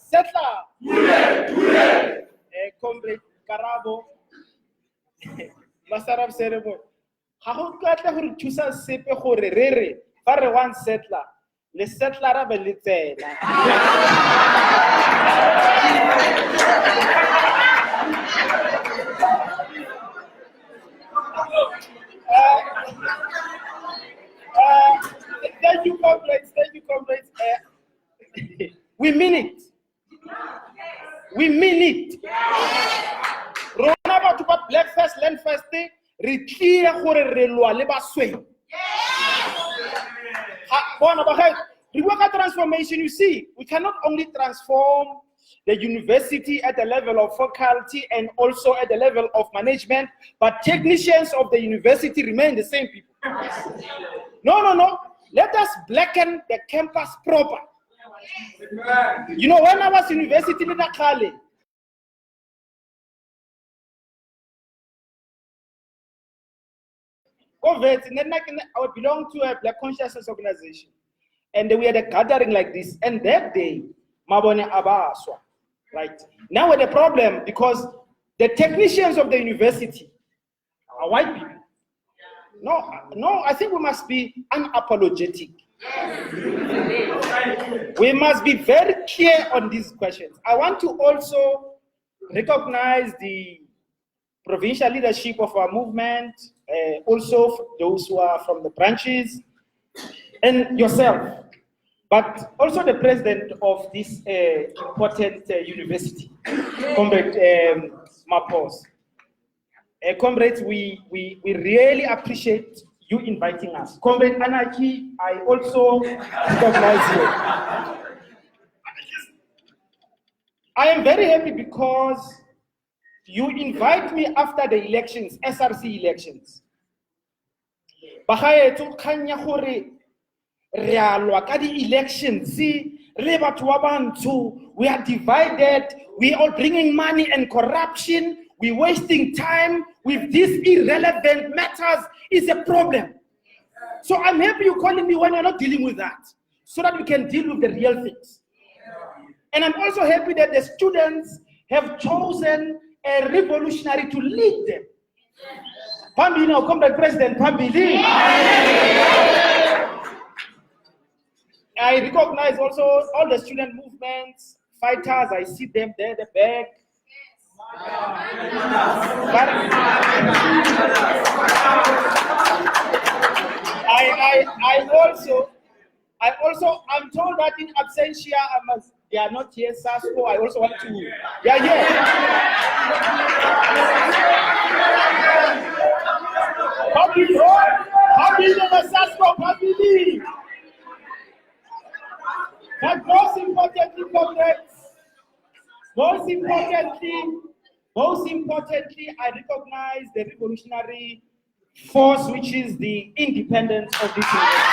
settler. Comrade Karabo, Master of Ceremony. How got the Chusa Sepe Horere, for one settler? Le settler of a little. Thank you, comrades. Thank you, comrades. We mean it. We mean it. Rona to put black first, land first, retire for a relwa leba swing. The worker transformation, you see, we cannot only transform the university at the level of faculty and also at the level of management, but technicians of the university remain the same people. No. Let us blacken the campus proper. You know, when I was university in Nakale, I belong to a Black Consciousness organization. And we had a gathering like this. And that day, Mabone Abaswa. Right? Now the problem, because the technicians of the university are white people. No, I think we must be unapologetic. We must be very clear on these questions. I want to also recognize the provincial leadership of our movement, also those who are from the branches, and yourself, but also the president of this important university, Comrade Mapos. Comrades, we really appreciate you inviting us. Comrade Anaki, I also recognize you. I am very happy because you invite me after the elections, SRC elections. Elections, we are divided, we are all bringing money and corruption, we're wasting time with these irrelevant matters is a problem. So I'm happy you're calling me when you're not dealing with that, so that we can deal with the real things. And I'm also happy that the students have chosen a revolutionary to lead them. Pambi, now come back, President Pambi. I recognize also all the student movements, fighters, I see them there, the back. I'm told that in absentia, they are not here, Sasco. I also want to, yeah. But most importantly, comrades, most importantly, I recognize the revolutionary force, which is the independence of this university.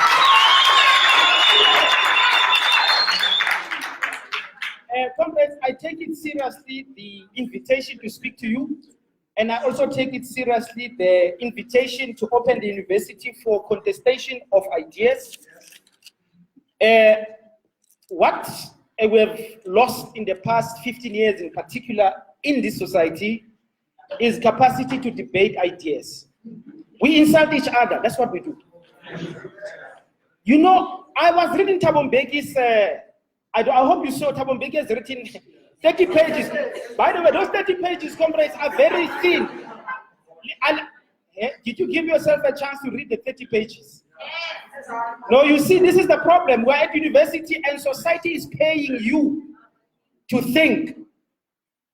Comrades, I take it seriously, the invitation to speak to you, and I also take it seriously, the invitation to open the university for contestation of ideas. What we have lost in the past 15 years in particular in this society is capacity to debate ideas. We insult each other, that's what we do. You know, I was reading Thabo Mbeki's, I hope you saw Thabo Mbeki has written 30 pages. By the way, those 30 pages, comrades, are very thin. Did you give yourself a chance to read the 30 pages? No, you see, this is the problem. We're at university and society is paying you to think.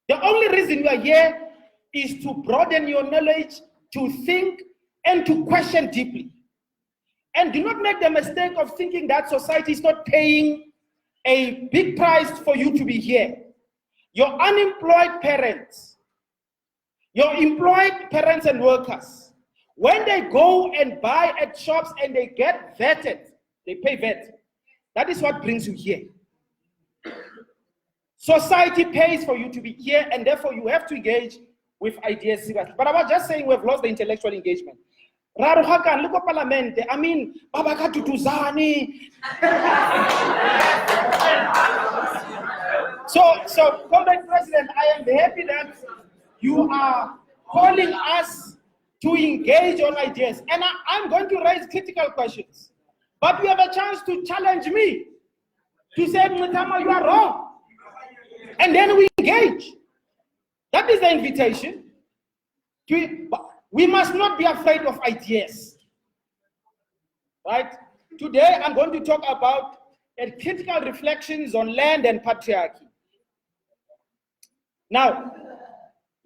The only reason you are here is to broaden your knowledge, to think, and to question deeply. And do not make the mistake of thinking that society is not paying a big price for you to be here. Your unemployed parents, your employed parents and workers, when they go and buy at shops and they get vetted, they pay VAT. That is what brings you here. Society pays for you to be here, and therefore you have to engage with ideas seriously. But I was just saying we've lost the intellectual engagement. Look at Parliament. I mean, Babaka Tutuzani. So, Comrade President, I am happy that you are calling us to engage on ideas. And I'm going to raise critical questions. But we have a chance to challenge me, to say, Mngxitama, you are wrong. And then we engage. That is the invitation. We must not be afraid of ideas. Right? Today, I'm going to talk about critical reflections on land and patriarchy. Now,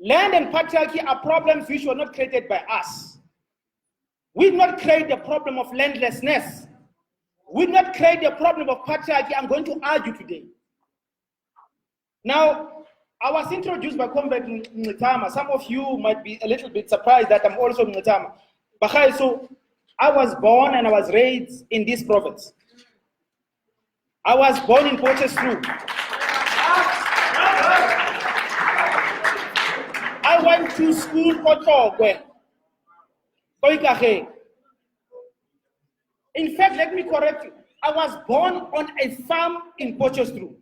land and patriarchy are problems which were not created by us. We did not create the problem of landlessness. We did not create the problem of patriarchy. I'm going to argue today. Now, I was introduced by Comrade Mngxitama. Some of you might be a little bit surprised that I'm also Mngxitama. So I was born and I was raised in this province. I was born in Potchefstroom. I went to school for In fact, let me correct you. I was born on a farm in Potchefstroom.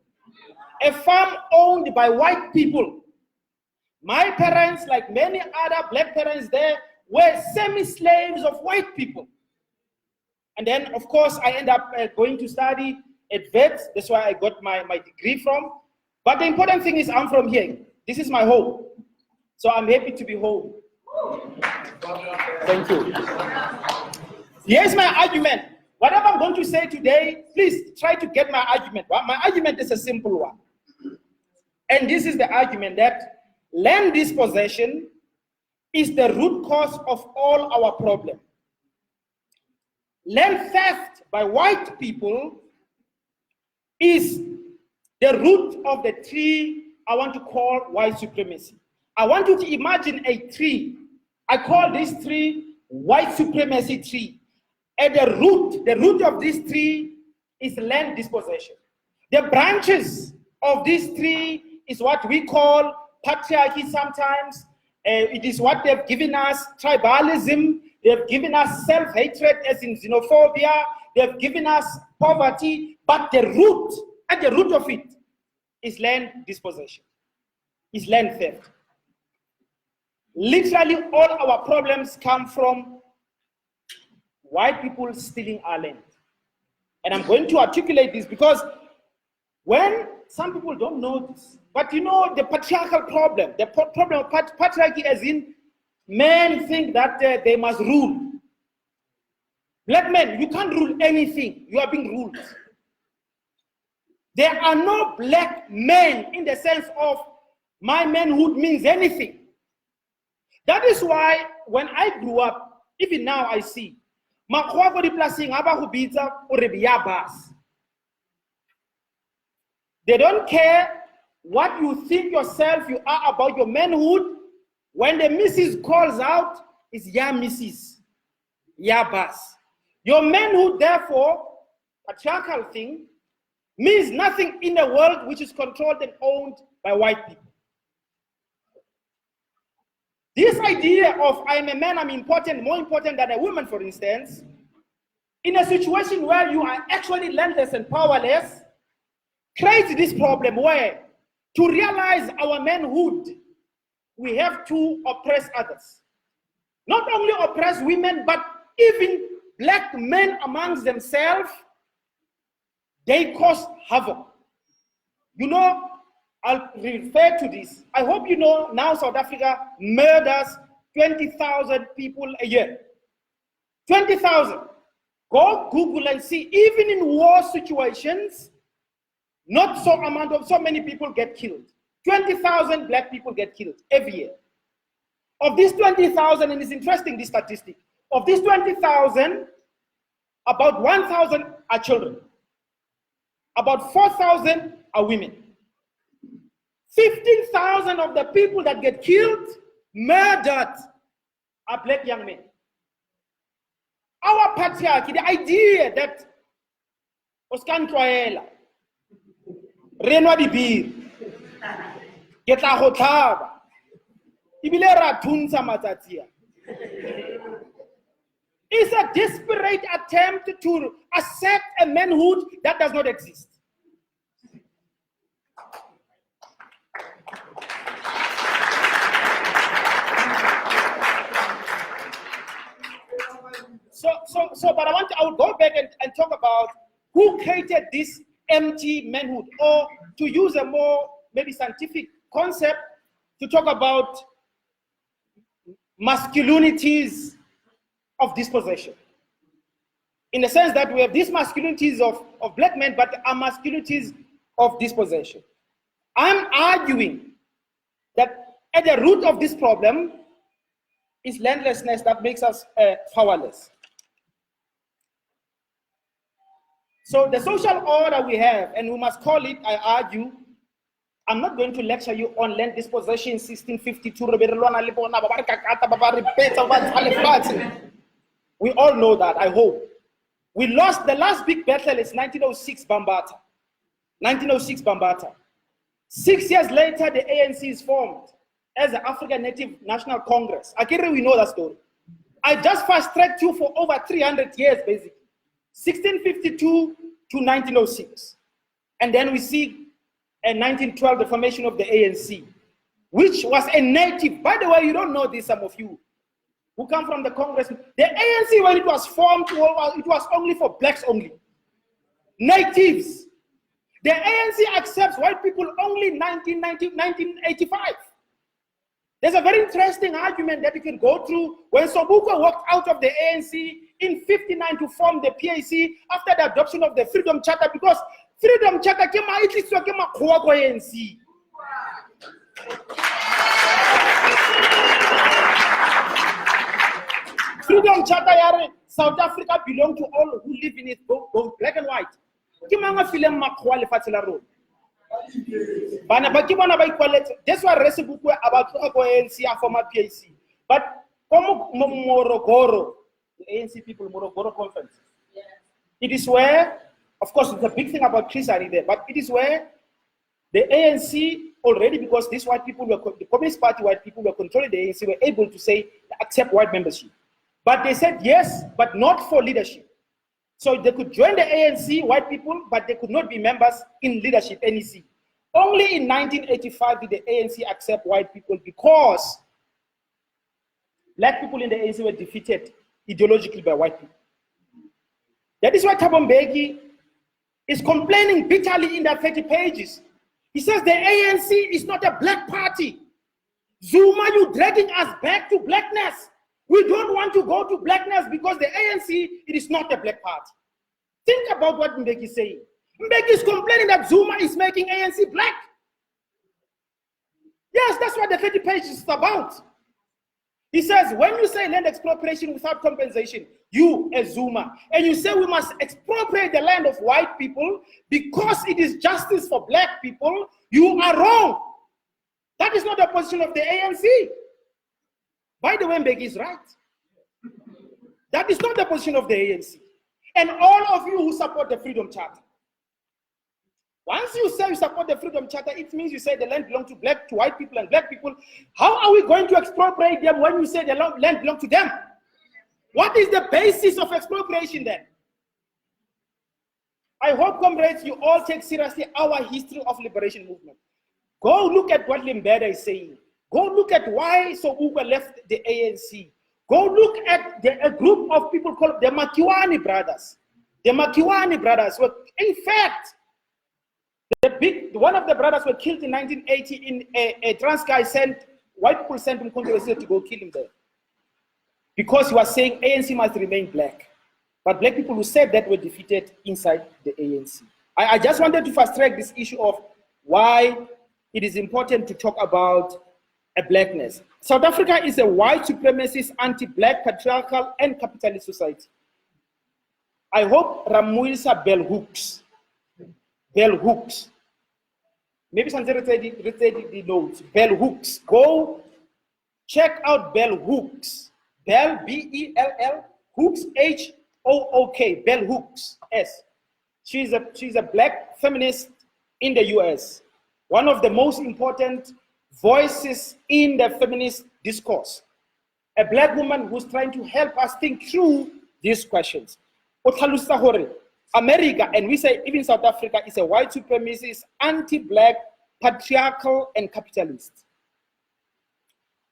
A farm owned by white people. My parents, like many other black parents there, were semi-slaves of white people. And then, of course, I ended up going to study at VET. That's where I got my degree from. But the important thing is I'm from here. This is my home. So I'm happy to be home. Thank you. Here's my argument. Whatever I'm going to say today, please try to get my argument. My argument is a simple one. And this is the argument that land dispossession is the root cause of all our problems. Land theft by white people is the root of the tree I want to call white supremacy. I want you to imagine a tree. I call this tree white supremacy tree. At the root of this tree is land dispossession. The branches of this tree is what we call patriarchy sometimes. It is what they've given us, tribalism. They've given us self-hatred as in xenophobia. They've given us poverty. But at the root of it is land dispossession, is land theft. Literally all our problems come from white people stealing our land. And I'm going to articulate this because when some people don't know this, but you know the patriarchal problem, the problem of patriarchy as in men think that they must rule. Black men, you can't rule anything. You are being ruled. There are no black men in the sense of my manhood means anything. That is why when I grew up, even now I see, they don't care what you think yourself you are about your manhood. When the missus calls out, it's ya missus, ya boss. Your manhood, therefore, patriarchal thing, means nothing in the world which is controlled and owned by white people. This idea of I'm a man, I'm important, more important than a woman, for instance, in a situation where you are actually landless and powerless, creates this problem where to realize our manhood, we have to oppress others. Not only oppress women, but even black men amongst themselves, they cause havoc. You know, I'll refer to this. I hope you know now South Africa murders 20,000 people a year. 20,000. Go Google and see, even in war situations, not so many people get killed. 20,000 black people get killed every year. Of these 20,000, and it's interesting, this statistic, of these 20,000, about 1,000 are children. About 4,000 are women. 15,000 of the people that get killed, murdered, are black young men. Our patriarchy, the idea that Oskan Troela, Renwa di Bir, Getla Hotaba, Ibilera Tunsa Matatia, is a desperate attempt to accept a manhood that does not exist. So, but I will go back and talk about who created this empty manhood, or to use a more maybe scientific concept, to talk about masculinities of dispossession. In the sense that we have these masculinities of black men, but are masculinities of dispossession. I'm arguing that at the root of this problem is landlessness that makes us powerless. So the social order we have, and we must call it, I argue, I'm not going to lecture you on land dispossession 1652. We all know that, I hope. We lost the last big battle is 1906 Bambata. 1906 Bambata. 6 years later, the ANC is formed as the African Native National Congress. Akiri, we know that story. I just fast-tracked you for over 300 years, basically. 1652 to 1906. And then we see in 1912, the formation of the ANC, which was a native. By the way, you don't know this, some of you who come from the Congress. The ANC, when it was formed, it was only for blacks only. Natives. The ANC accepts white people only 1985. There's a very interesting argument that you can go through when Sobukwe walked out of the ANC in 59 to form the PAC after the adoption of the Freedom Charter, because Freedom Charter came out, it is ANC. Freedom Charter, yare, South Africa belong to all who live in it, both black and white. That's why Resibukwe about ANC former PAC. But Morogoro, the ANC people, Morogoro conference. Yes. It is where, of course, it's a big thing about Chris Ari there, but it is where the ANC already, because these white people were, the Communist Party white people were controlling the ANC, were able to say, accept white membership. But they said yes, but not for leadership. So they could join the ANC, white people, but they could not be members in leadership, NEC. Only in 1985 did the ANC accept white people, because black people in the ANC were defeated ideologically by white people. That is why Thabo Mbeki is complaining bitterly in the 30 pages. He says the ANC is not a black party. Zuma, you dragging us back to blackness. We don't want to go to blackness because the ANC, it is not a black party. Think about what Mbeki is saying. Mbeki is complaining that Zuma is making ANC black. Yes, that's what the 30 pages is about. He says, when you say land expropriation without compensation, you as Zuma, and you say we must expropriate the land of white people because it is justice for black people, you are wrong. That is not the position of the ANC. By the way, Mbeki is right. That is not the position of the ANC. And all of you who support the Freedom Charter. Once you say you support the Freedom Charter, it means you say the land belongs to white people and black people. How are we going to expropriate them when you say the land belongs to them? What is the basis of expropriation then? I hope, comrades, you all take seriously our history of liberation movement. Go look at what Limbeda is saying. Go look at why Sobukwe left the ANC. Go look at a group of people called the Makiwane brothers. The Makiwane brothers were, in fact, one of the brothers were killed in 1980 in a Transkei white people sent him to go kill him there. Because he was saying ANC must remain black. But black people who said that were defeated inside the ANC. I just wanted to fast track this issue of why it is important to talk about a blackness. South Africa is a white supremacist, anti-black, patriarchal, and capitalist society. I hope Ramuilsa bell hooks. Bell hooks. Maybe something read the notes. Bell hooks. Go check out Bell Hooks. Bell, B-E-L-L, Hooks, H-O-O-K. Bell Hooks, S. She's a black feminist in the US. One of the most important voices in the feminist discourse. A black woman who's trying to help us think through these questions. America, and we say even South Africa, is a white supremacist, anti-black, patriarchal, and capitalist.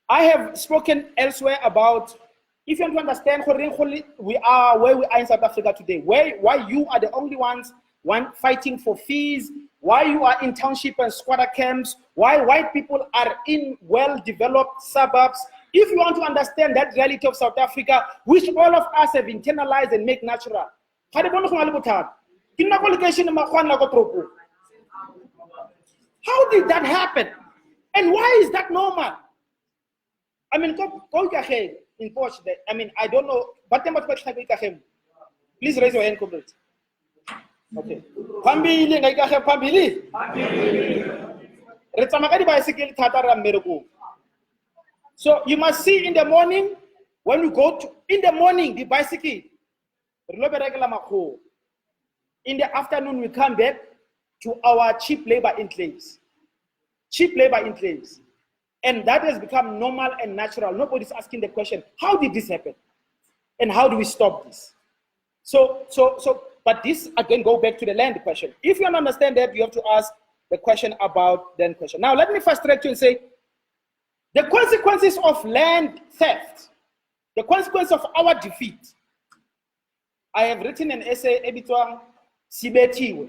I have spoken elsewhere about If you want to understand we are where we are in South Africa today, why you are the only ones fighting for fees, why you are in township and squatter camps, why white people are in well-developed suburbs. If you want to understand that reality of South Africa, which all of us have internalized and make natural, how did that happen? And why is that normal? I mean, in Portugal, I mean, I don't know, but please raise your hand, comrades. Okay. So you must see in the morning, when you go to, in the morning, the bicycle, in the afternoon, we come back to our cheap labor enclaves. Cheap labor enclaves. And that has become normal and natural. Nobody's asking the question, how did this happen? And how do we stop this? But this, again, go back to the land question. If you don't understand that, you have to ask the question about then question. Now, let me first direct you and say, the consequences of land theft, the consequence of our defeat. I have written an essay, Ebitwa Sibetiwe.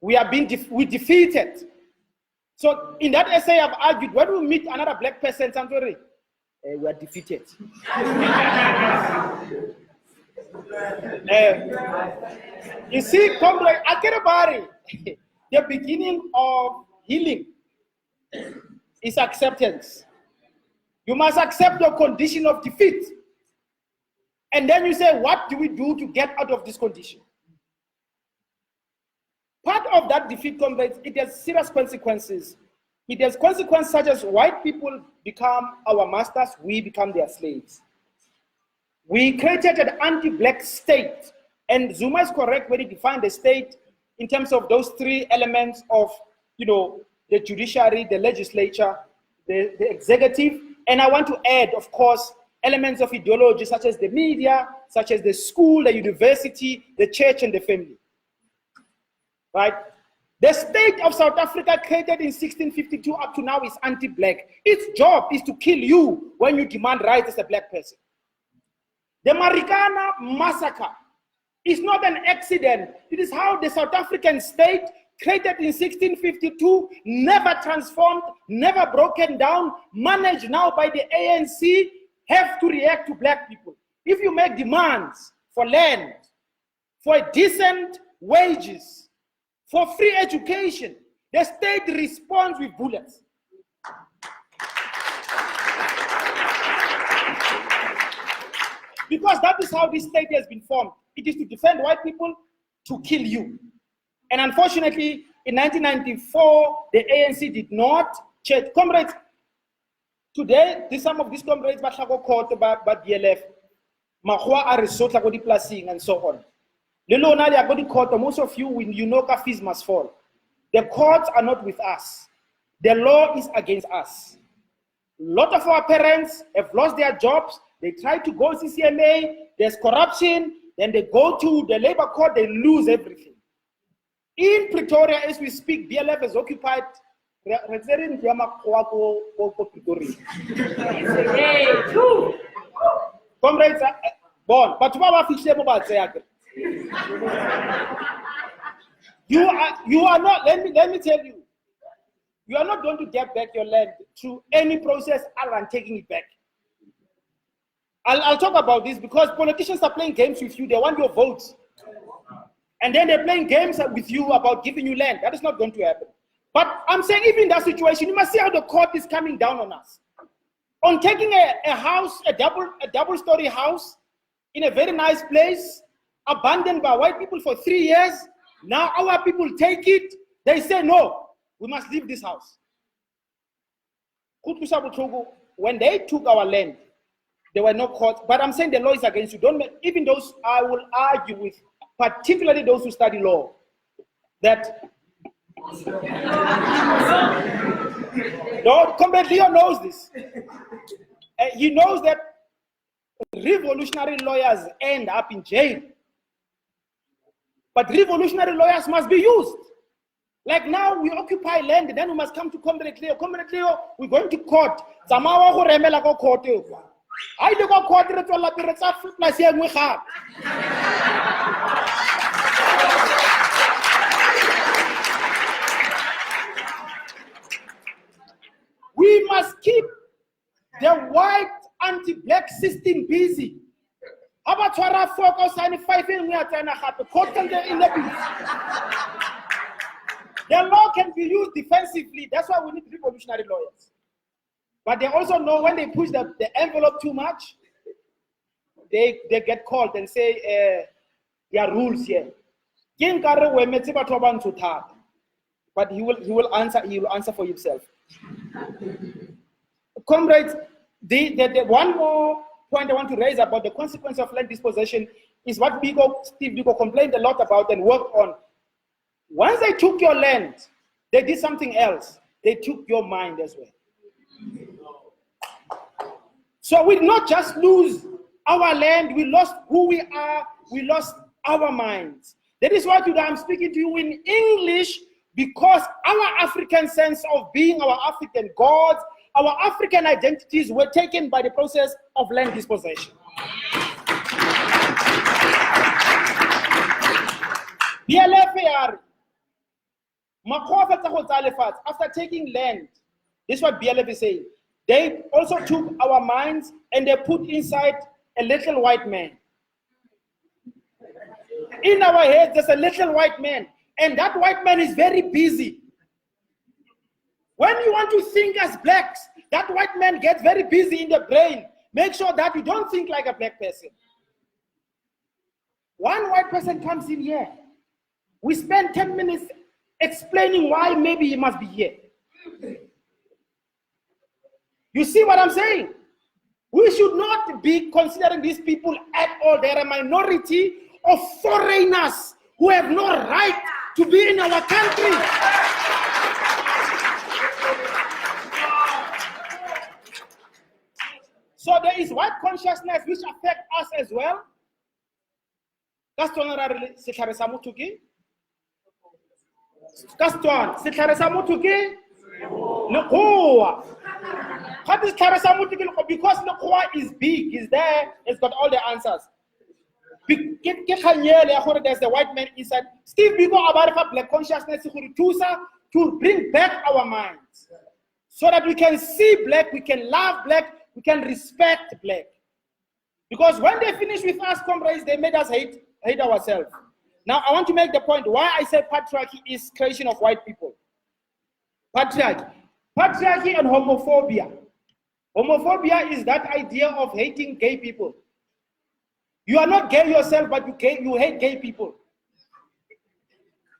We defeated. So in that essay, I've argued, when we meet another black person, we are defeated. You see, comrade, Akerabari, the beginning of healing is acceptance. You must accept your condition of defeat. And then you say, what do we do to get out of this condition? Part of that defeat, comrades, it has serious consequences. It has consequences such as white people become our masters, we become their slaves. We created an anti-black state, and Zuma is correct when he defined the state in terms of those three elements of, the judiciary, the legislature, the executive, and I want to add, of course, elements of ideology such as the media, such as the school, the university, the church, and the family. Right? The state of South Africa, created in 1652 up to now, is anti-black. Its job is to kill you when you demand rights as a black person. The Marikana massacre is not an accident. It is how the South African state, created in 1652, never transformed, never broken down, managed now by the ANC, have to react to black people. If you make demands for land, for decent wages, for free education, the state responds with bullets. Because that is how this state has been formed. It is to defend white people, to kill you. And unfortunately, in 1994, the ANC did not change. Comrades, today, some of these comrades were caught by BLF. Mahua are resort like plasing and so on. Most of you, when you know fees must fall. The courts are not with us. The law is against us. A lot of our parents have lost their jobs. They try to go CCMA, there's corruption, then they go to the labor court, they lose everything. In Pretoria, as we speak, BLF is occupied. Comrades, born, but you are not, let me tell you, you are not going to get back your land through any process other than taking it back. I'll talk about this because politicians are playing games with you. They want your votes. And then they're playing games with you about giving you land. That is not going to happen. But I'm saying even in that situation, you must see how the court is coming down on us. On taking a house, a double-story house in a very nice place, abandoned by white people for 3 years. Now our people take it. They say, no, we must leave this house. When they took our land, there were no courts, but I'm saying the law is against you. Even those, I will argue with, particularly those who study law, that no, Comrade Leo knows this. He knows that revolutionary lawyers end up in jail. But revolutionary lawyers must be used. Like now, we occupy land, and then we must come to Comrade Leo. Comrade Leo, we're going to court. I do go quadrant to la pirata plus here we have. We must keep the white anti-black system busy. How about to focus on 5 in the law can be used defensively. That's why we need revolutionary lawyers. But they also know when they push the envelope too much, they get called and say there are rules here. But he will answer for himself. Comrades, the one more point I want to raise about the consequence of land dispossession is what Steve Biko complained a lot about and worked on. Once they took your land, they did something else. They took your mind as well. So we not just lose our land, we lost who we are, we lost our minds. That is why today I'm speaking to you in English, because our African sense of being, our African gods, our African identities were taken by the process of land dispossession. BLF after taking land, this is what BLF is saying. They also took our minds and they put inside a little white man. In our heads, there's a little white man, and that white man is very busy. When you want to think as blacks, that white man gets very busy in the brain. Make sure that you don't think like a black person. One white person comes in here. We spend 10 minutes explaining why maybe he must be here. You see what I'm saying? We should not be considering these people at all. They're a minority of foreigners who have no right to be in our country. So there is white consciousness which affects us as well. That's because Lekoa is big, is there, it's got all the answers. There's the white man inside. Steve Biko about black consciousness to bring back our minds so that we can see black, we can love black, we can respect black. Because when they finish with us, comrades, they made us hate ourselves. Now I want to make the point why I say patriarchy is creation of white people. Patriarchy and homophobia. Homophobia is that idea of hating gay people. You are not gay yourself, but you hate gay people.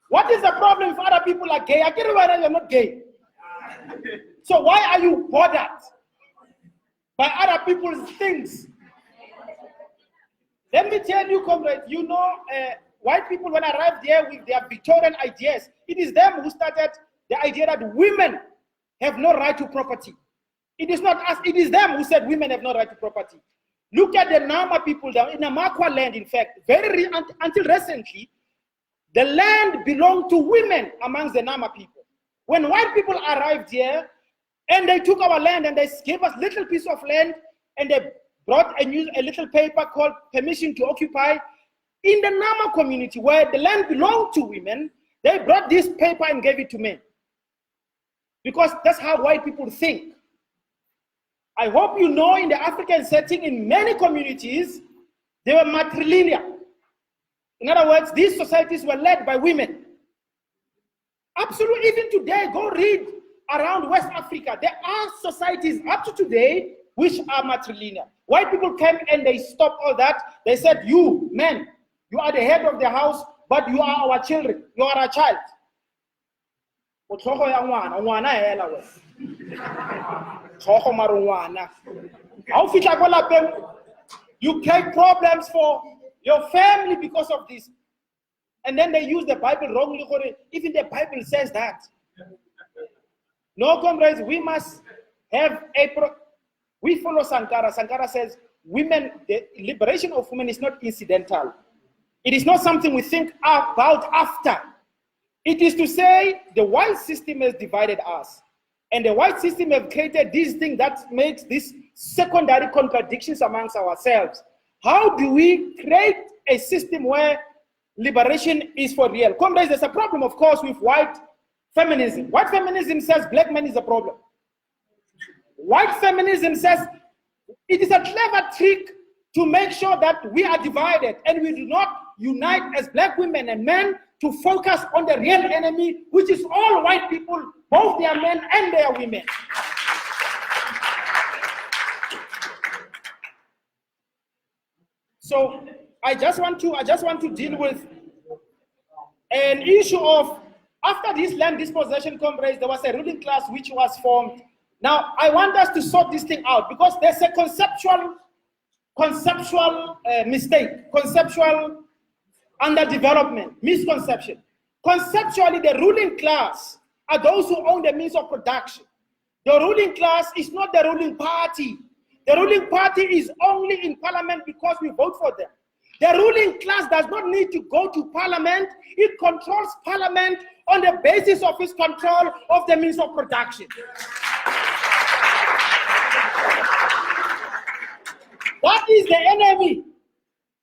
What is the problem if other people are gay? I get it whether you're not gay. So why are you bothered by other people's things? Let me tell you, comrades, you know, white people, when I arrived here with their Victorian ideas, it is them who started the idea that women have no right to property. It is not us, it is them who said women have no right to property. Look at the Nama people down in the Namakwa land, in fact, until recently, the land belonged to women amongst the Nama people. When white people arrived here, and they took our land and they gave us little piece of land, and they brought a little paper called permission to occupy. In the Nama community, where the land belonged to women, they brought this paper and gave it to men. Because that's how white people think. I hope you know, in the African setting, in many communities, they were matrilineal. In other words, these societies were led by women. Absolutely, even today, go read around West Africa. There are societies up to today which are matrilineal. White people came and they stopped all that. They said, you, men, you are the head of the house, but you are our children. You are our child. You create problems for your family because of this. And then they use the Bible wrongly. Even the Bible says that. No, comrades, we must have we follow Sankara. Sankara says women, the liberation of women is not incidental. It is not something we think about after. It is to say the white system has divided us. And the white system have created this thing that makes this secondary contradictions amongst ourselves. How do we create a system where liberation is for real? Comrades, there's a problem, of course, with white feminism. White feminism says black man is a problem. White feminism says it is a clever trick to make sure that we are divided and we do not unite as black women and men to focus on the real enemy, which is all white people, both their men and their women. So I just want to deal with an issue of, after this land dispossession, comrades, there was a ruling class which was formed. Now I want us to sort this thing out, because there's a conceptual mistake, conceptual underdevelopment, misconception. Conceptually, the ruling class are those who own the means of production. The ruling class is not the ruling party. The ruling party is only in parliament because we vote for them. The ruling class does not need to go to parliament. It controls parliament on the basis of its control of the means of production. What is the enemy?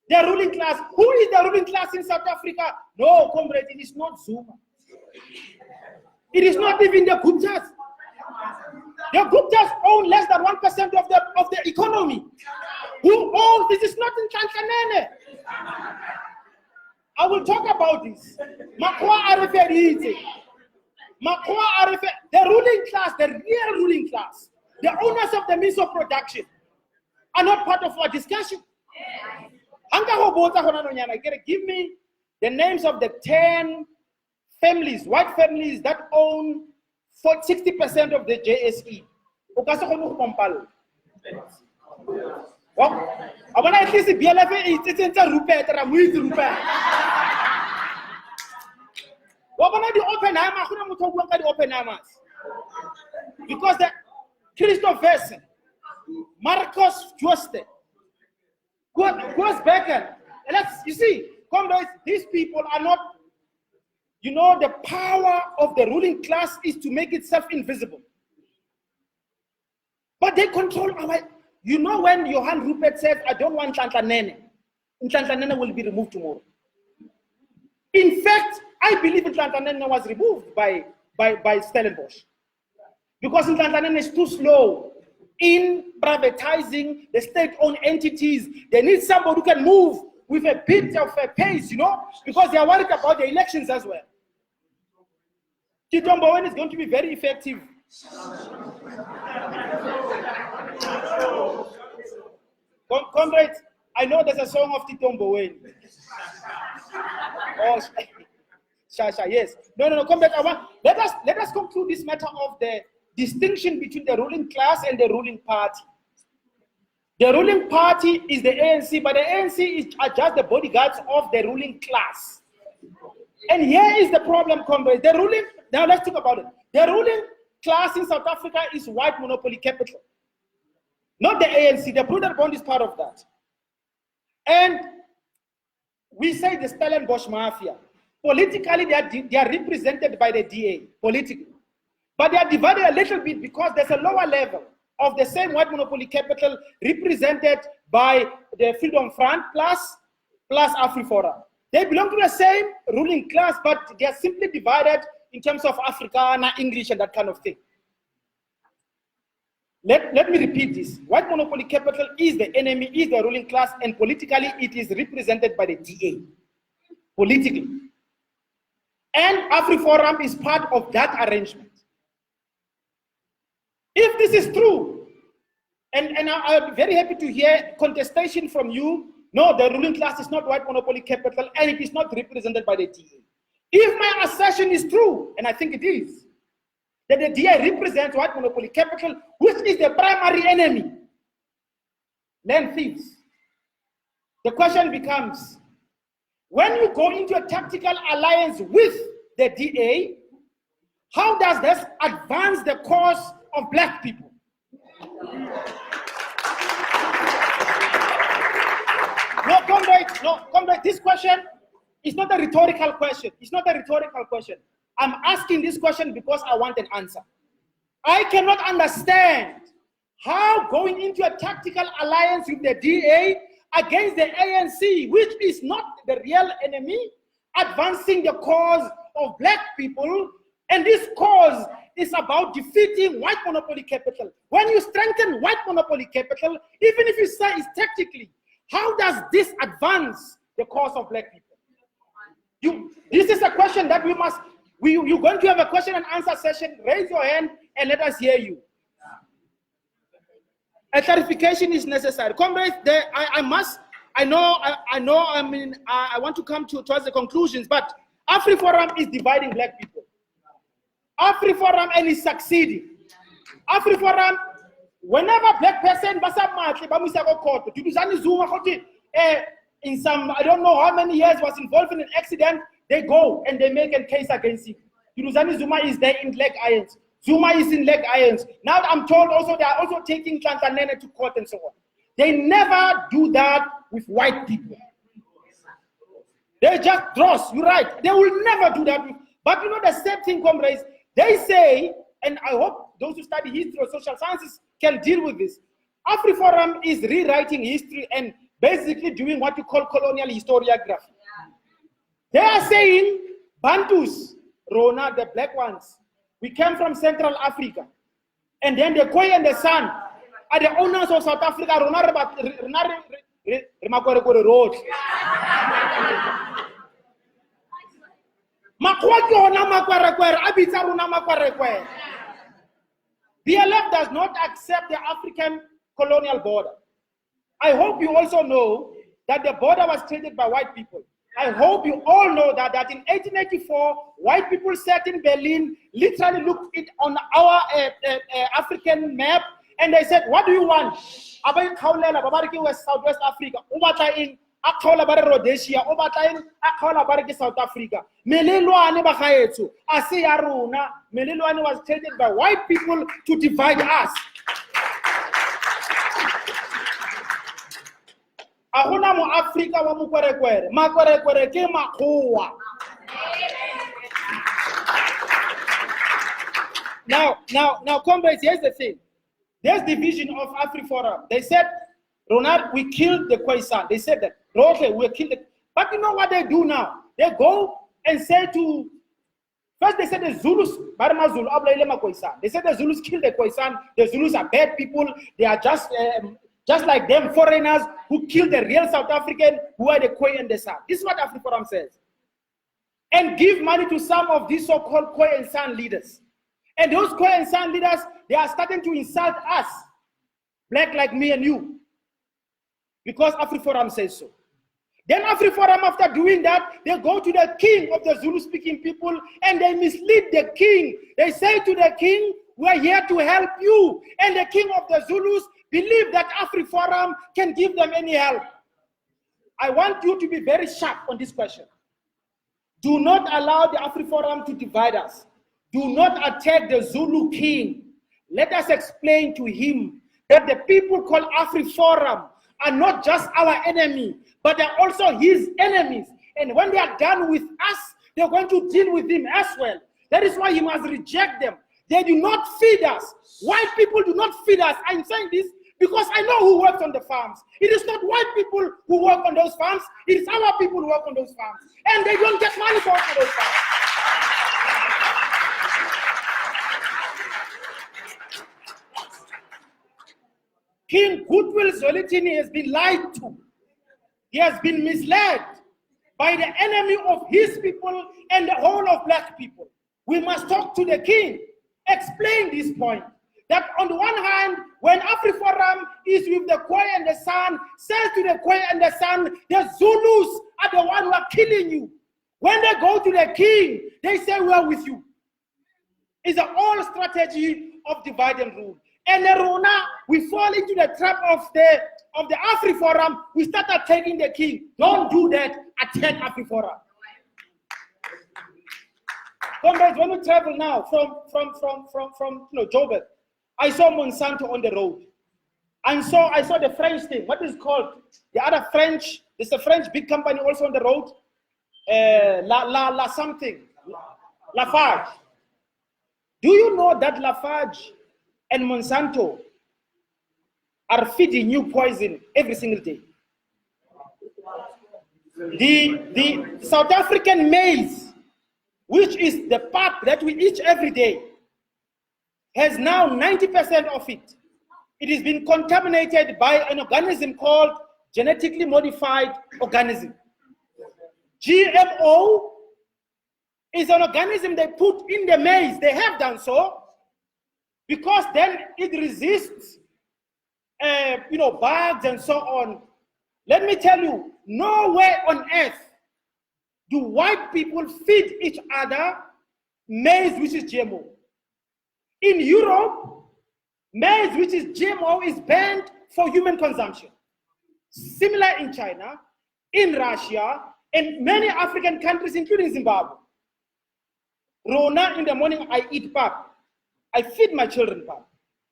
The ruling class. Who is the ruling class in South Africa? No, comrade, it is not Zuma. It is not even the Guptas. The Guptas own less than 1% of the economy. Who owns this? Is not in Chantanene. I will talk about this. The ruling class, the real ruling class, the owners of the means of production, are not part of our discussion. Give me the names of the 10 families, white families, that own 60% of the JSE. I want at least BLF it's a rupee, because the Christoph Versen, Marcos Joste, goes back and you see, comrades, these people are not, you know, the power of the ruling class is to make itself invisible. But they control our, you know, when Johan Rupert says, I don't want Nhlanhla Nene will be removed tomorrow. In fact, I believe Nhlanhla Nene was removed by Stellenbosch. Because Nhlanhla Nene is too slow in privatizing the state-owned entities. They need somebody who can move with a bit of a pace, you know, because they are worried about the elections as well. Tito Mboweni is going to be very effective. Comrades, I know there's a song of Tito Mboweni. Oh, Shasha, yes. No, comrades, let us conclude this matter of the distinction between the ruling class and the ruling party. The ruling party is the ANC, but the ANC are just the bodyguards of the ruling class. And here is the problem, comrades. Now let's talk about it. The ruling class in South Africa is white monopoly capital. Not the ANC. The Broederbond is part of that. And we say the Stellenbosch Mafia. Politically, they are represented by the DA, politically. But they are divided a little bit because there's a lower level of the same white monopoly capital represented by the Freedom Front plus AfriForum. They belong to the same ruling class, but they are simply divided in terms of Afrikaner, English, and that kind of thing. Let me repeat this. White monopoly capital is the enemy, is the ruling class, and politically it is represented by the DA. Politically. And AfriForum is part of that arrangement. If this is true, and I'll be very happy to hear contestation from you, no, the ruling class is not white monopoly capital and it is not represented by the DA. If my assertion is true, and I think it is, that the DA represents white monopoly capital, which is the primary enemy, land thieves. The question becomes, when you go into a tactical alliance with the DA, how does this advance the cause of black people? No, comrade, this question is not a rhetorical question. It's not a rhetorical question. I'm asking this question because I want an answer. I cannot understand how going into a tactical alliance with the DA against the ANC, which is not the real enemy, advancing the cause of black people, and this cause is about defeating white monopoly capital. When you strengthen white monopoly capital, even if you say it's tactically, how does this advance the cause of black people? This is a question that you're going to have a question and answer session. Raise your hand and let us hear you. A clarification is necessary. Comrades, I want to come towards the conclusions, but AfriForum is dividing black people. AfriForum and is succeeding. AfriForum, whenever black person in some, I don't know how many years, was involved in an accident, they go and they make a case against him. Duruzani Zuma is there in leg irons. Zuma is in leg irons. Now I'm told also they are also taking Tanzania to court and so on. They never do that with white people. They just dross, you're right. They will never do that. But you know the same thing, comrades, they say, and I hope those who study history or social sciences can deal with this. AfriForum is rewriting history and basically doing what you call colonial historiography. They are saying, Bantus, Rona, the black ones, we came from Central Africa. And then the Khoi and the San are the owners of South Africa. Road. BLF does not accept the African colonial border. I hope you also know that the border was created by white people. I hope you all know that in 1884, white people sat in Berlin, literally looked it on our African map, and they said, what do you want? Abai Kaulela, Babariki West, Southwest Africa, Ubataing, Akola Bare Rhodesia, Ubataing, Akola Bariki South Africa. Meliluani Bakayetu, Asiyaruna, Meliluani was created by white people to divide us. Ahuna mu Africa wa mukwerekwere, makwerekwere ke makuwa. Now, comrades, here's the thing. There's division of AfriForum. They said, Ronald, we killed the Khoisan. They said that. Okay, we killed it. But you know what they do now? They go and say to, first they said the Zulus, Barma Zulu, Khoisan. They said the Zulus killed the Khoisan. The Zulus are bad people. They are just like them foreigners who killed the real South African, who are the Khoi and the San. This is what AfriForum says. And give money to some of these so-called Khoi and San leaders. And those Khoi and San leaders, they are starting to insult us, black like me and you, because AfriForum says so. Then AfriForum, after doing that, they go to the king of the Zulu-speaking people and they mislead the king. They say to the king, we're here to help you. And the king of the Zulus believe that AfriForum can give them any help. I want you to be very sharp on this question. Do not allow the AfriForum to divide us. Do not attack the Zulu king. Let us explain to him that the people called AfriForum are not just our enemy, but they're also his enemies. And when they are done with us, they're going to deal with him as well. That is why he must reject them. They do not feed us. White people do not feed us. I'm saying this because I know who works on the farms. It is not white people who work on those farms. It is our people who work on those farms. And they don't get money for those farms. King Goodwill Zwelithini has been lied to. He has been misled by the enemy of his people and the whole of black people. We must talk to the king, explain this point. That on the one hand, when AfriForum is with the Khoi and the San, says to the Khoi and the San, the Zulus are the one who are killing you. When they go to the king, they say we are with you. It's an old strategy of divide and rule. And Rona, we fall into the trap of the AfriForum. We start attacking the king. Don't do that. Attack AfriForum. Comrades, when we travel now from Joburg, I saw Monsanto on the road. And so I saw the French thing. What is it called? The other French. There's a French big company also on the road. Lafarge. Do you know that Lafarge and Monsanto are feeding you poison every single day. The South African maize, which is the pap that we eat every day, has now 90% of it. It has been contaminated by an organism called genetically modified organism. GMO is an organism they put in the maize. They have done so because then it resists bugs and so on. Let me tell you, nowhere on earth do white people feed each other maize which is GMO. In Europe, maize which is GMO is banned for human consumption. Similar in China, in Russia, and many African countries, including Zimbabwe. Rona, in the morning, I eat pap. I feed my children pap.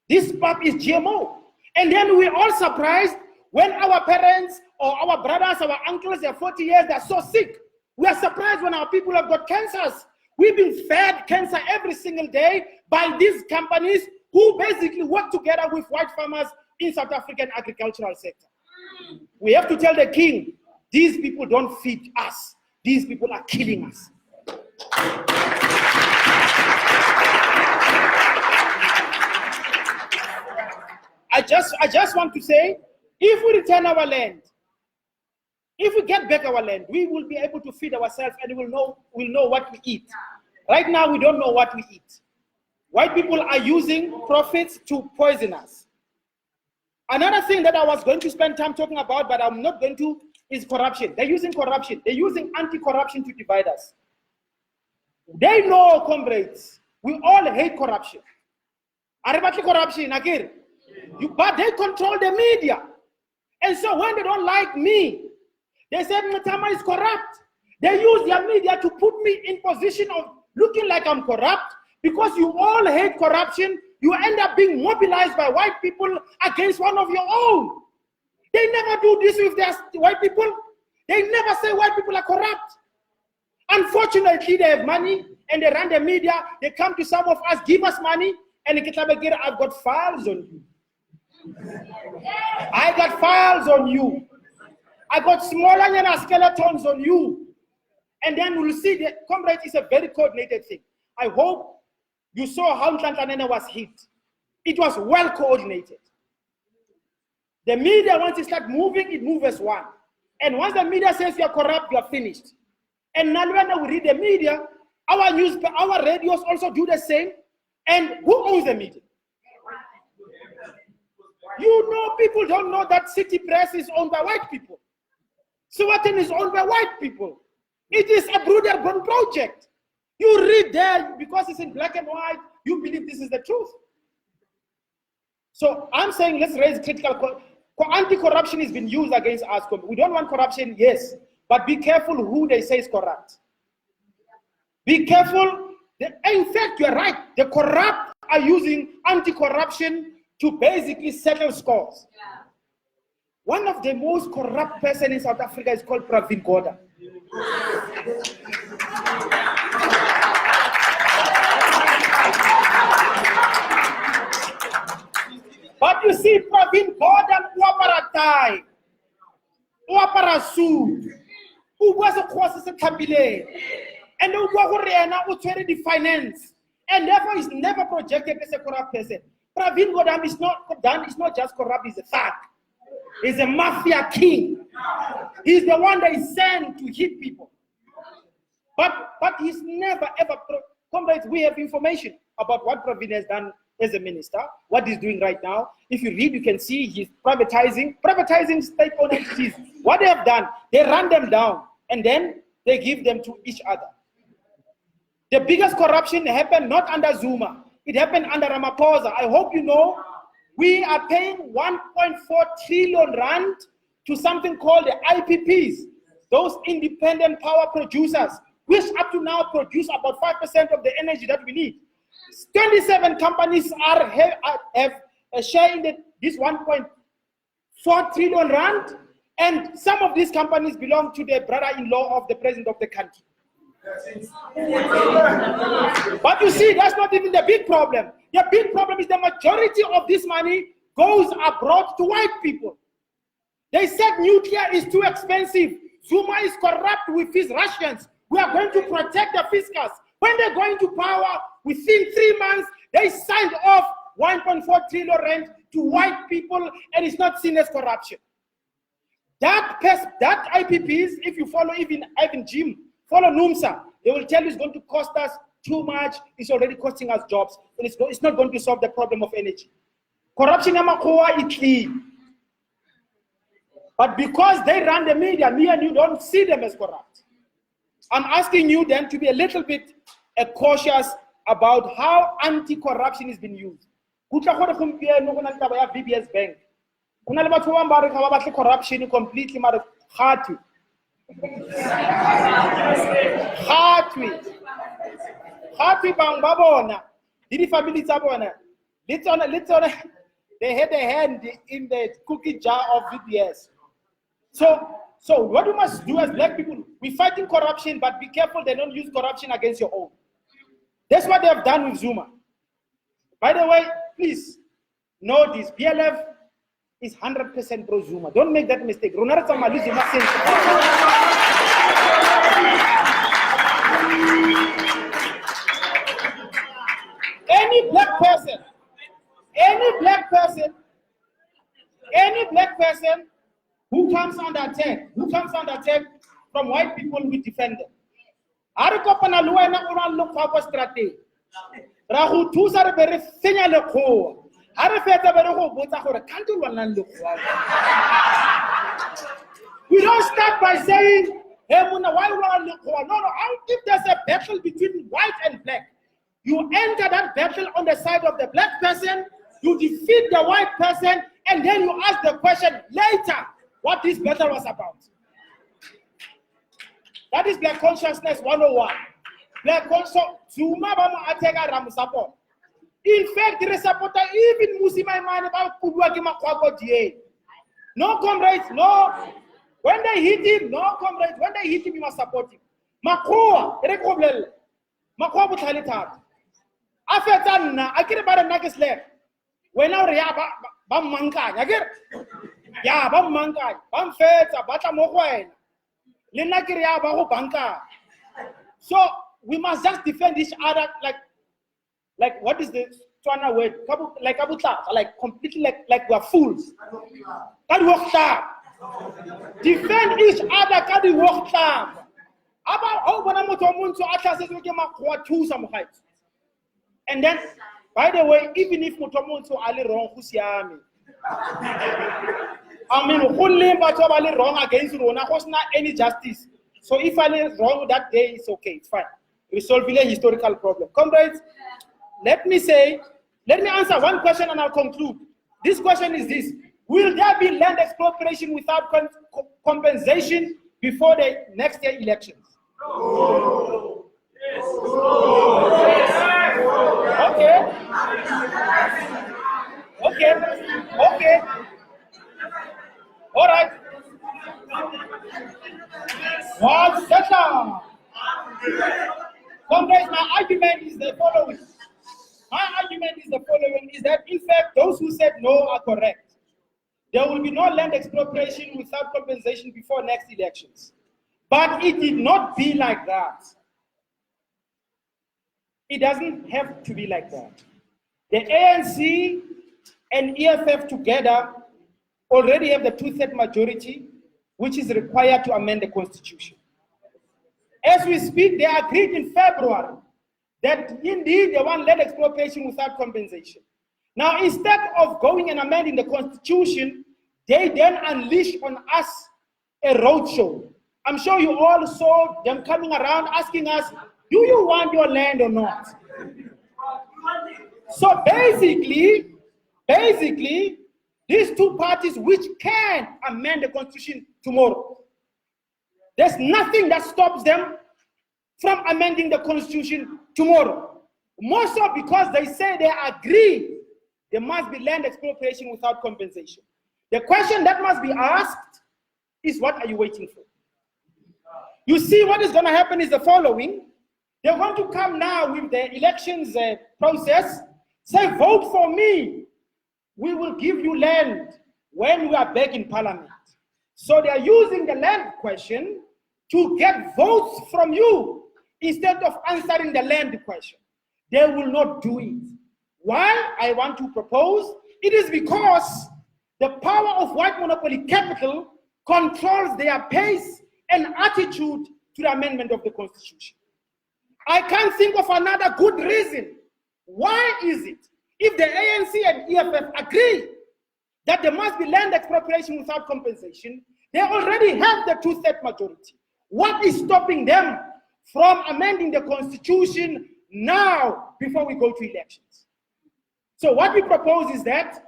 This pap is GMO. And then we're all surprised when our parents or our brothers, our uncles, they're 40 years, they're so sick. We are surprised when our people have got cancers. We've been fed cancer every single day by these companies who basically work together with white farmers in South African agricultural sector. We have to tell the king, these people don't feed us. These people are killing us. I just want to say, if we return our land, if we get back our land, we will be able to feed ourselves and we'll know what we eat. Right now, we don't know what we eat. White people are using profits to poison us. Another thing that I was going to spend time talking about, but I'm not going to, is corruption. They're using corruption. They're using anti-corruption to divide us. They know, comrades, we all hate corruption. Corruption, but they control the media. And so when they don't like me, they said Mngxitama is corrupt. They use their media to put me in position of looking like I'm corrupt. Because you all hate corruption, you end up being mobilized by white people against one of your own. They never do this with their white people. They never say white people are corrupt. Unfortunately, they have money and they run the media. They come to some of us, give us money, and I've got files on you. I got files on you. I got smaller skeletons on you. And then we'll see that, comrade, is a very coordinated thing. I hope you saw how Nhlanhla was hit. It was well coordinated. The media, once it starts moving, it moves as one. And once the media says you're corrupt, you're finished. And now when we read the media, our radios also do the same. And who owns the media? You know, people don't know that City Press is owned by white people. Swatan is owned by white people. It is a Broederbond project. You read there because it's in black and white, you believe this is the truth. So I'm saying let's raise critical. Anti-corruption has been used against us. We don't want corruption, yes, but be careful who they say is corrupt. Be careful. In fact, you're right. The corrupt are using anti-corruption to basically settle scores. Yeah. One of the most corrupt person in South Africa is called Pravin Gordhan. But you see, Pravin Gordhan uaparatai, uaparasu, was a course a tabile, and the finance, and therefore is never projected as a corrupt person. Pravin Gordhan is not just corrupt, he's a thug. He's a mafia king. He's the one that is sent to hit people. But he's never ever, comrades, we have information about what Pravin has done as a minister, what he's doing right now. If you read, you can see he's privatizing state-owned entities. What they have done, they run them down and then they give them to each other. The biggest corruption happened not under Zuma, it happened under Ramaphosa. I hope you know, we are paying 1.4 trillion rand to something called the IPPs, those independent power producers, which up to now produce about 5% of the energy that we need. 27 companies have a share in this 1.4 trillion rand, and some of these companies belong to the brother-in-law of the president of the country. But you see, that's not even the big problem. The big problem is the majority of this money goes abroad to white people. They said nuclear is too expensive. Zuma is corrupt with his Russians. We are going to protect the fiscus. When they're going to power, within 3 months, they signed off 1.4 trillion rand to white people, and it's not seen as corruption. That IPPs, if you follow even Jim, follow NUMSA, they will tell you it's going to cost us too much. It's already costing us jobs, and it's not going to solve the problem of energy. Corruption is clean. But because they run the media, me and you don't see them as corrupt. I'm asking you then to be a little bit cautious about how anti-corruption is being used. VBS Bank. Corruption completely they had a hand in the cookie jar of VBS. So what we must do as black people, we're fighting corruption, but be careful they don't use corruption against your own. That's what they have done with Zuma. By the way, please know this, BLF is 100% pro Zuma. Don't make that mistake. Any black person who comes under attack from white people, we defend them. We don't start by saying, hey, Muna, why no, if there's a battle between white and black, you enter that battle on the side of the black person, you defeat the white person, and then you ask the question later what this battle was about. That is Black Consciousness 101. Black Consciousness, Zuma Bama Atega Ram support. In fact, the supporter even Musima man about Kubuakima Kwako DA. No comrades, no. When they hit him, no comrades. When they hit him, you must support him. Makoa, Rekoblel, Makoa Butalitat. Afetan, I get about a nugget left. When our Bam Manka, I get Ya Bam Manka, Bam Feta, Bata Mokoen, Lenakiria Baho Banka. So we must just defend each other like what is the Tswana word? Like Abuta, like completely like we're fools. Can work time. Defend each other, can work time. About oh when I'm to Atlas is looking at two some heights. And then, by the way, even if Mutomonso Ali wrong, who's yami? I mean, only but Ali wrong against Rona was not any justice. So if Ali is wrong that day, it's okay, it's fine. Resolving a historical problem. Comrades, let me answer one question and I'll conclude. This question is this: will there be land expropriation without compensation before the next year elections? No. Yes. Okay. All right. One second. Comrades, my argument is the following. Is that in fact those who said no are correct. There will be no land expropriation without compensation before next elections. But it did not be like that. It doesn't have to be like that. The ANC and EFF together already have the 2/3 majority, which is required to amend the constitution. As we speak, they agreed in February that indeed they want land expropriation without compensation. Now, instead of going and amending the constitution, they then unleash on us a roadshow. I'm sure you all saw them coming around asking us, do you want your land or not? So basically, these two parties which can amend the constitution tomorrow, there's nothing that stops them from amending the constitution tomorrow. More so because they say they agree there must be land expropriation without compensation. The question that must be asked is, what are you waiting for? You see, what is going to happen is the following. They're going to come now with the elections process, say, vote for me. we will give you land when we are back in parliament. So they are using the land question to get votes from you instead of answering the land question. They will not do it. Why I want to propose? It is because the power of white monopoly capital controls their pace and attitude to the amendment of the Constitution. I can't think of another good reason. Why is it, if the ANC and EFF agree that there must be land expropriation without compensation, they already have the 2/3 majority. What is stopping them from amending the Constitution now before we go to elections? So what we propose is that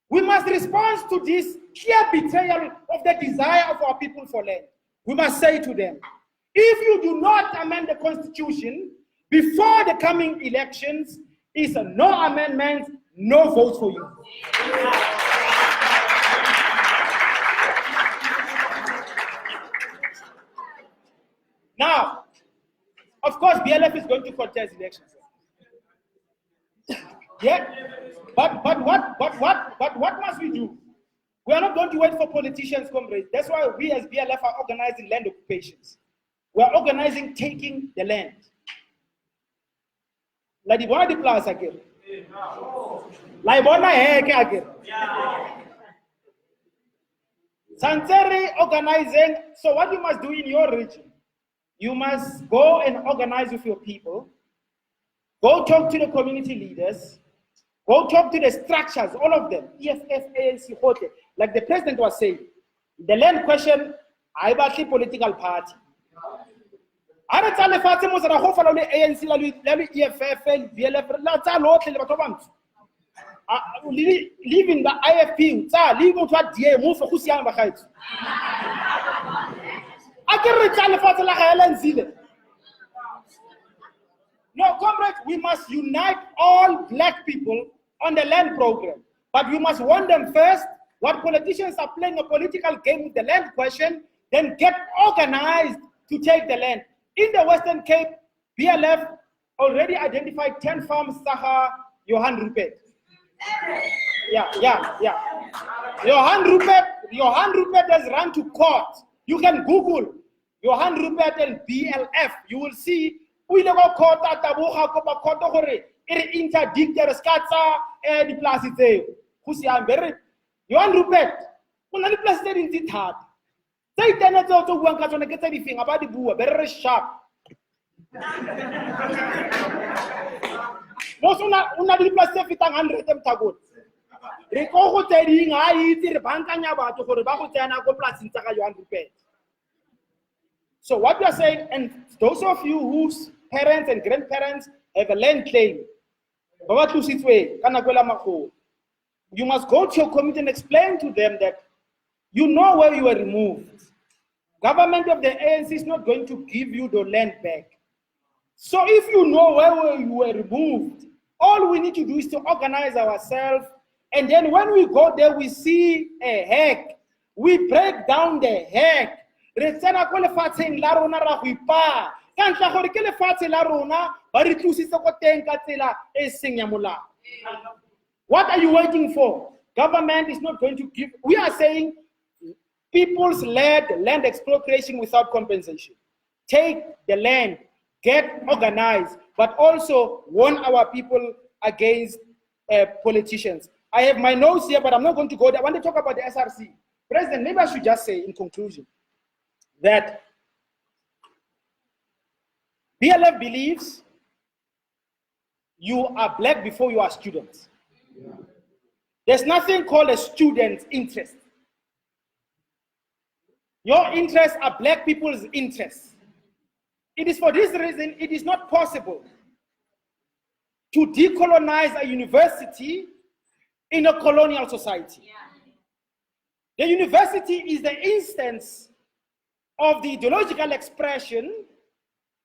we must respond to this clear betrayal of the desire of our people for land. We must say to them, if you do not amend the Constitution before the coming elections, is a no amendment, no vote for you. Now, of course, BLF is going to contest elections. Yeah, but what must we do? We are not going to wait for politicians, comrades. That's why we as BLF are organizing land occupations. We are organizing taking the land. La di bona di plaza again. La bona heke again. Santere organizing. So what you must do in your region, you must go and organize with your people. Go talk to the community leaders. Go talk to the structures, all of them. EFF, ANC, HOTE. Like the president was saying, the land question, I battle political party. Ara tsa lefatshe mo sera go fala le ANC la le EFF BLF la tsa lotle le batho ba bantsho leaving the IFP tsa leave motho a die mo fo go siama ba gaetso a ke re tsa lefatshe la ga ela nzile. No, comrades, we must unite all black people on the land program, but we must warn them first. What politicians are playing a political game with the land question, then get organized to take the land. In the Western Cape, BLF already identified 10 farms, Saha, Johan Rupert. Yeah. Johan Rupert has run to court. You can Google Johan Rupert and BLF. You will see we go court at Tabuha Copa Coto Hore, interdict the Scatsa and the Placide. Who's very Johan Rupert, when the Placide in the heart. Say tenants out of one can't get anything about the Bua, very sharp. Most una di Placide fitang 100 tagot. Recoho telling I eat the Bankanya to Horabakotana go plus in Taka Johan Rupert. So what we are saying, and those of you whose parents and grandparents have a land claim, you must go to your community and explain to them that you know where you were removed. Government of the ANC is not going to give you the land back. So if you know where you were removed, all we need to do is to organize ourselves, and then when we go there, we see a hack. We break down the hack. What are you waiting for? Government is not going to give. We are saying people's land expropriation without compensation. Take the land, get organized, but also warn our people against politicians. I have my notes here, but I'm not going to go there. I want to talk about the SRC. President, maybe I should just say in conclusion that BLF believes you are black before you are students. Yeah. There's nothing called a student's interest. Your interests are black people's interests. It is for this reason it is not possible to decolonize a university in a colonial society. Yeah. The university is the instance of the ideological expression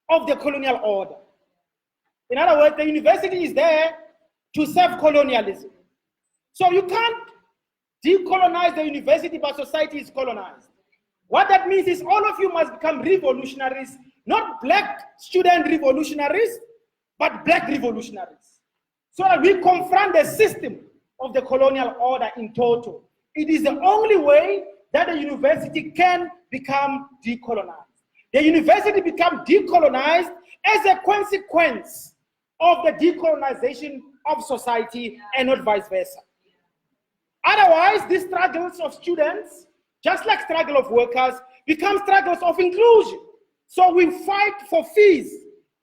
of the colonial order. In other words, the university is there to serve colonialism. So you can't decolonize the university, but society is colonized. What that means is all of you must become revolutionaries, not black student revolutionaries, but black revolutionaries. So that we confront the system of the colonial order in total. It is the only way that the university can become decolonized. The university becomes decolonized as a consequence of the decolonization of society and not vice versa. Otherwise, these struggles of students, just like struggle of workers, become struggles of inclusion. So we fight for fees.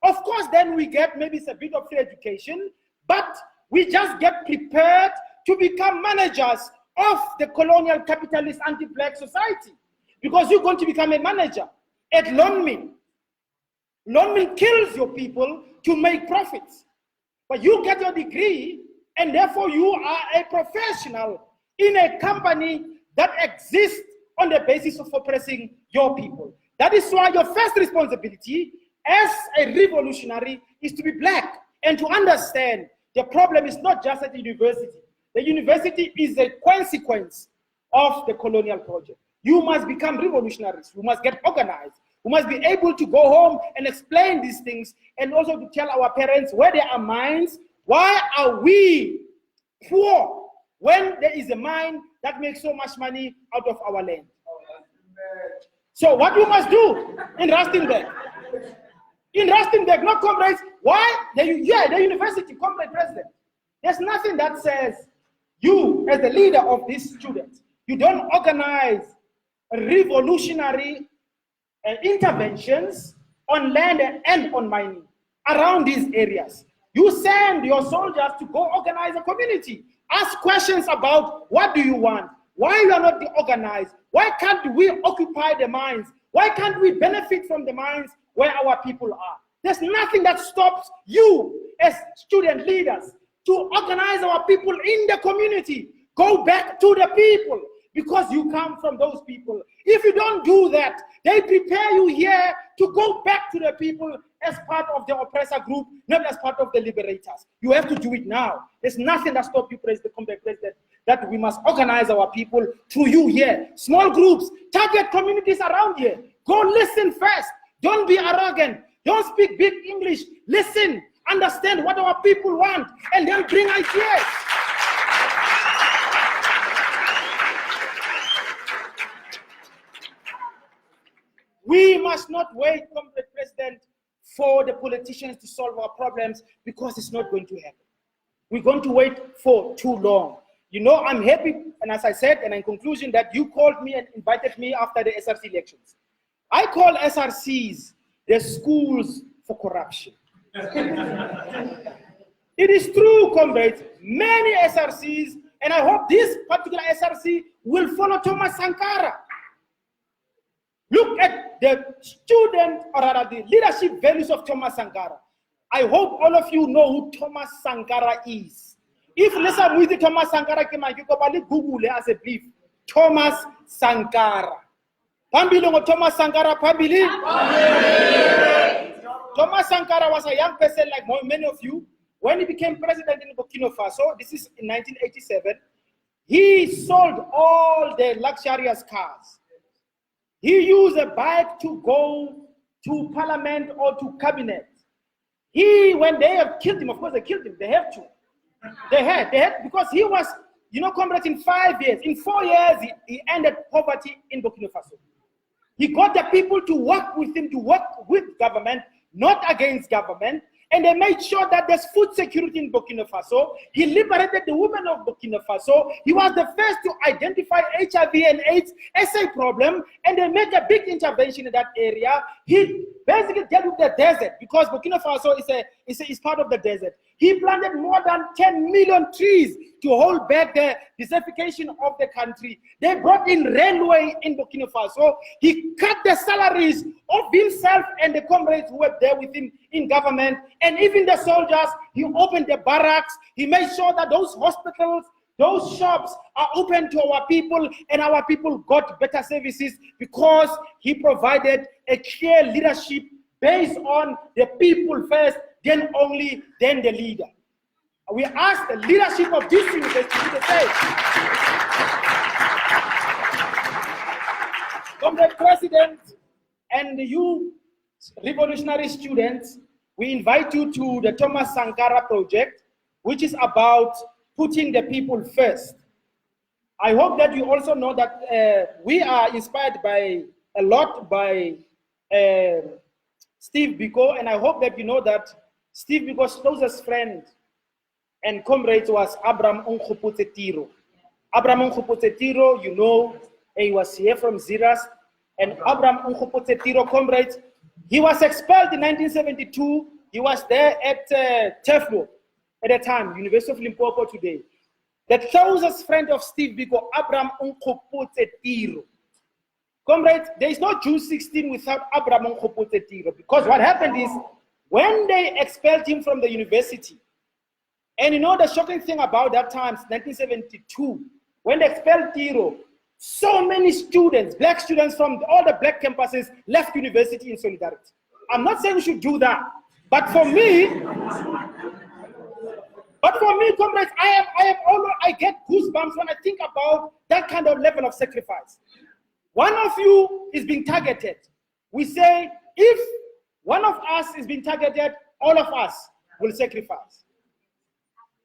Of course, then we get maybe it's a bit of free education, but we just get prepared to become managers of the colonial capitalist anti-black society, because you're going to become a manager at Lonmin. Lonmin kills your people to make profits, but you get your degree and therefore you are a professional in a company that exists on the basis of oppressing your people. That is why your first responsibility as a revolutionary is to be black and to understand the problem is not just at the university. The university is a consequence of the colonial project. You must become revolutionaries. You must get organized. We must be able to go home and explain these things and also to tell our parents where there are mines. Why are we poor when there is a mine that makes so much money out of our land? So what you must do in Rustenburg, not comrades, why? The university, comrade president, there's nothing that says you as the leader of these students, you don't organize revolutionary interventions on land and on mining around these areas. You send your soldiers to go organize a community. Ask questions about what do you want? Why you are not organized? Why can't we occupy the mines? Why can't we benefit from the mines where our people are? There's nothing that stops you as student leaders to organize our people in the community. Go back to the people because you come from those people. If you don't do that, they prepare you here to go back to the people as part of the oppressor group, not as part of the liberators. You have to do it now. There's nothing that stops you, President, that we must organize our people through you here. Small groups, target communities around here. Go listen first. Don't be arrogant. Don't speak big English. Listen, understand what our people want, and then bring ideas. We must not wait, Comrade President, for the politicians to solve our problems, because it's not going to happen. We're going to wait for too long. You know, I'm happy, and as I said, and in conclusion, that you called me and invited me after the SRC elections. I call SRCs the schools for corruption. It is true, comrades, many SRCs, and I hope this particular SRC will follow Thomas Sankara. Look at the student, or rather the leadership values of Thomas Sankara. I hope all of you know who Thomas Sankara is. If listen with Thomas Sankara, Google as a brief. Thomas Sankara. Pambili Thomas Sankara, Pambili. Thomas Sankara was a young person like many of you. When he became president in Burkina Faso, this is in 1987, he sold all the luxurious cars. He used a bike to go to parliament or to cabinet. When they have killed him, of course they killed him, they have to. They had, because he was, comrades, in 5 years, in 4 years, he ended poverty in Burkina Faso. He got the people to work with him, to work with government, not against government, and they made sure that there's food security in Burkina Faso. He liberated the women of Burkina Faso. He was the first to identify HIV and AIDS as a problem, and they made a big intervention in that area. He basically dealt with the desert, because Burkina Faso is part of the desert. He planted more than 10 million trees to hold back the desertification of the country. They brought in railway in Burkina Faso. He cut the salaries of himself and the comrades who were there with him in government, and even the soldiers. He opened the barracks. He made sure that those hospitals, those shops are open to our people, and our people got better services, because he provided a clear leadership based on the people first, then the leader. We ask the leadership of this university to do the same. Comrade President, and you revolutionary students, we invite you to the Thomas Sankara project, which is about putting the people first. I hope that you also know that we are inspired by a lot by Steve Biko, and I hope that you know that Steve Biko's closest friend and comrade was Abraham Mngxitama. Abraham Mngxitama, you know, he was here from Ziras, and Abraham Mngxitama, comrades, he was expelled in 1972. He was there at Teflo at the time, University of Limpopo today. The closest friend of Steve Biko, Abraham Mngxitama. Comrades, there is no June 16 without Abraham Mngxitama, because what happened is, when they expelled him from the university, and you know the shocking thing about that time, 1972, when they expelled Tiro, so many students, black students from all the black campuses left university in solidarity. I'm not saying we should do that, but for me, comrades, I get goosebumps when I think about that kind of level of sacrifice. One of you is being targeted. We say, if one of us is being targeted, all of us will sacrifice.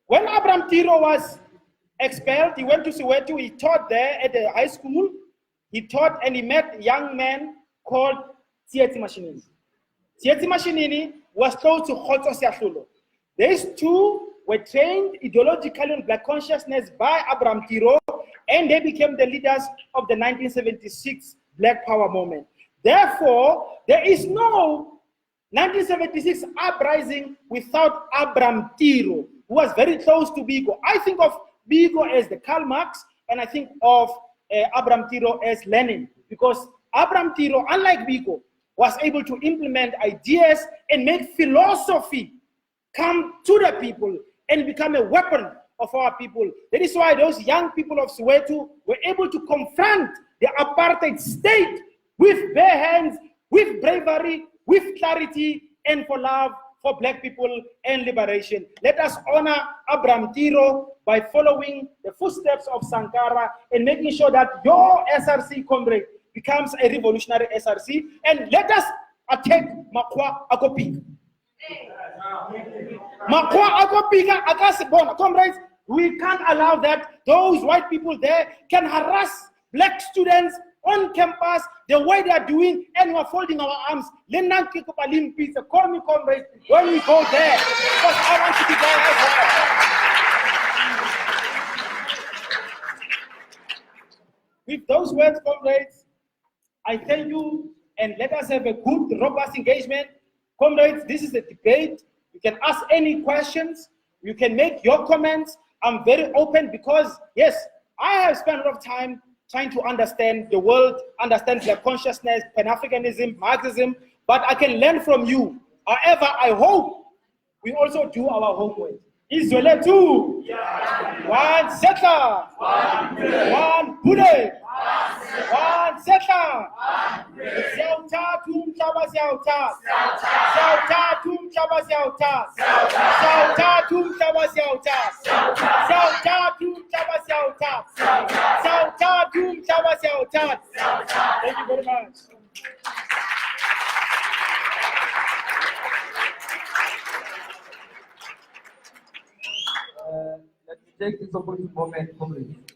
When Abraham Tiro was expelled, he went to Soweto, he taught there at the high school. He taught and he met a young man called Tsietsi Mashinini. Tsietsi Mashinini was close to Khotso Siahlolo. These two were trained ideologically on black consciousness by Abraham Tiro, and they became the leaders of the 1976 Black Power movement. Therefore, there is no 1976 uprising without Abraham Tiro, who was very close to Biko. I think of Biko as the Karl Marx, and I think of Abraham Tiro as Lenin, because Abraham Tiro, unlike Biko, was able to implement ideas and make philosophy come to the people and become a weapon of our people. That is why those young people of Soweto were able to confront the apartheid state with bare hands, with bravery, with clarity, and for love for black people and liberation. Let us honor Abraham Tiro by following the footsteps of Sankara and making sure that your SRC comrade becomes a revolutionary SRC, and let us attack Makwa Akopika. Makwa Akopika Akasibona. Comrades, we can't allow that those white people there can harass black students on campus the way they are doing, and we're folding our arms. Call me comrades when we go there, because I want to be there as well. With those words, comrades, I thank you, and let us have a good, robust engagement. Comrades, this is a debate. You can ask any questions. You can make your comments. I'm very open because, yes, I have spent a lot of time trying to understand the world, understand their consciousness, Pan-Africanism, Marxism, but I can learn from you. However, I hope we also do our homework. Israel 2, one settler, one Bude, one settler. Siauta tum chaba siauta, siauta tum chaba siauta, siauta tum chaba siauta, siauta tum chaba siauta, siauta tum chaba siauta. Thank you very much. Let me take this opportunity moment,